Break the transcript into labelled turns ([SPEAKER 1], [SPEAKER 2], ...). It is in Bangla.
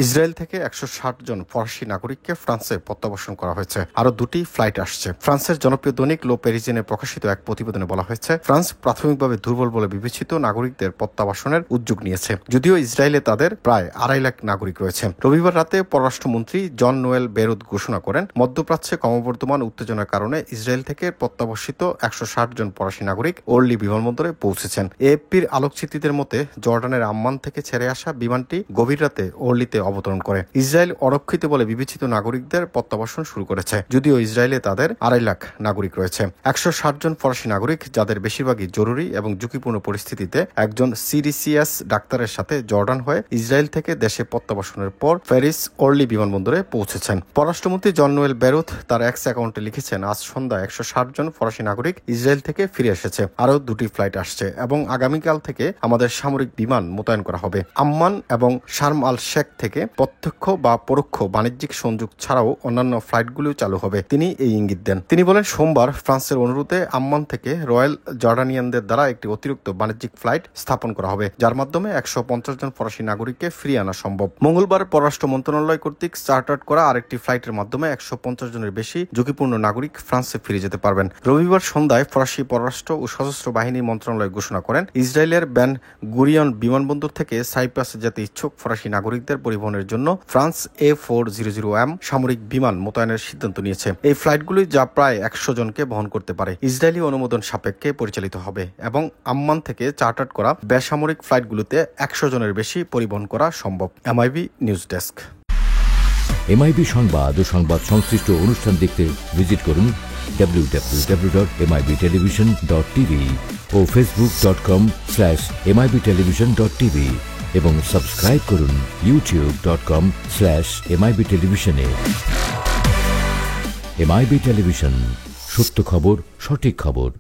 [SPEAKER 1] ইসরায়েল থেকে 160 জন ফরাসি নাগরিককে ফ্রান্সে প্রত্যাবর্তন করা হয়েছে। আরও 2টি ফ্লাইট আসছে। ফ্রান্সের জনপ্রিয় দৈনিক লো প্যারিজিয়ানে প্রকাশিত এক প্রতিবেদনে বলা হয়েছে, ফ্রান্স প্রাথমিকভাবে দুর্বল বলে বিবেচিত নাগরিকদের প্রত্যাবাসনের উদ্যোগ নিয়েছে, যদিও ইসরায়েলে তাদের প্রায় 2.5 লাখ নাগরিক রয়েছে। রবিবার রাতে পররাষ্ট্রমন্ত্রী জন নোয়েল বেরুত ঘোষণা করেন, মধ্যপ্রাচ্যে ক্রমবর্ধমান উত্তেজনার কারণে ইসরায়েল থেকে প্রত্যাবর্তিত 160 জন ফরাসি নাগরিক ওরলি বিমানবন্দরে পৌঁছেছেন। এএফপির আলোকচিত্রীদের মতে জর্ডানের আম্মান থেকে ছেড়ে আসা বিমানটি গভীর রাতে ওরলিতে অবতরণ করে। ইসরায়েল অরক্ষিত বলে বিবেচিত নাগরিকদের প্রত্যাবাসন শুরু করেছে, যদিও ইসরায়েলে তাদের 2.5 লাখ নাগরিক রয়েছে। 160 জন ফরাসি নাগরিক, যাদের বেশিরভাগই জরুরি এবং ঝুঁকিপূর্ণ পরিস্থিতিতে একজন সিডিসিএস ডাক্তারের সাথে জর্ডান হয়ে ইসরায়েল থেকে দেশে প্রত্যাবাসনের পর প্যারিস ওরলি বিমানবন্দরে পৌঁছেছেন। পররাষ্ট্রমন্ত্রী জন নোয়েল বেরুত তার এক্স অ্যাকাউন্টে লিখেছেন, আজ সন্ধ্যায় 160 জন ফরাসি নাগরিক ইসরায়েল থেকে ফিরে এসেছে। আরও 2টি ফ্লাইট আসছে এবং আগামীকাল থেকে আমাদের সামরিক বিমান মোতায়েন করা হবে। আম্মান এবং শার্ম আল শেখ থেকে প্রত্যক্ষ বা পরোক্ষ বাণিজ্যিক সংযোগ ছাড়াও অন্যান্য ফ্লাইটগুলিও চালু হবে। তিনি এই ইঙ্গিত দেন। তিনি বলেন, সোমবার ফ্রান্সের অনুরোধে আম্মান থেকে রয়্যাল জর্ডানিয়ানদের দ্বারা একটি অতিরিক্ত বাণিজ্যিক ফ্লাইট স্থাপন করা হবে, যার মাধ্যমে 150 জন ফরাসি নাগরিককে ফিরিয়ে আনা সম্ভব। মঙ্গলবার পররাষ্ট্র মন্ত্রণালয় কর্তৃক চার্টার করা আরেকটি ফ্লাইটের মাধ্যমে 150 জনের বেশি ঝুঁকিপূর্ণ নাগরিক ফ্রান্সে ফিরে যেতে পারবেন। রবিবার সন্ধ্যায় ফরাসি পররাষ্ট্র ও সশস্ত্র বাহিনী মন্ত্রণালয় ঘোষণা করেন, ইসরায়েলের বেন গুরিয়ন বিমানবন্দর থেকে সাইপ্রাসে যেতে ইচ্ছুক ফরাসি নাগরিকদের পরিবহনের জন্য ফ্রান্স A400M সামরিক বিমান মোতায়েনের সিদ্ধান্ত নিয়েছে। এই ফ্লাইটগুলি, যা প্রায় 100 জনকে বহন করতে পারে, ইসরায়েলি অনুমোদন সাপেক্ষে পরিচালিত হবে এবং আম্মান থেকে চার্টার করা বেসামরিক ফ্লাইটগুলোতে 100 জনের বেশি পরিবহন করা সম্ভব। MIB news desk.
[SPEAKER 2] এমআইবি সংবাদ ও সংবাদ সংশ্লিষ্ট অনুষ্ঠান দেখতে ভিজিট করুন www.mibtelevision.tv ও facebook.com/mibtelevision.tv এবং সাবস্ক্রাইব করুন youtube.com/mibtelevision এ। এমআইবি টেলিভিশন, সত্য খবর, সঠিক খবর।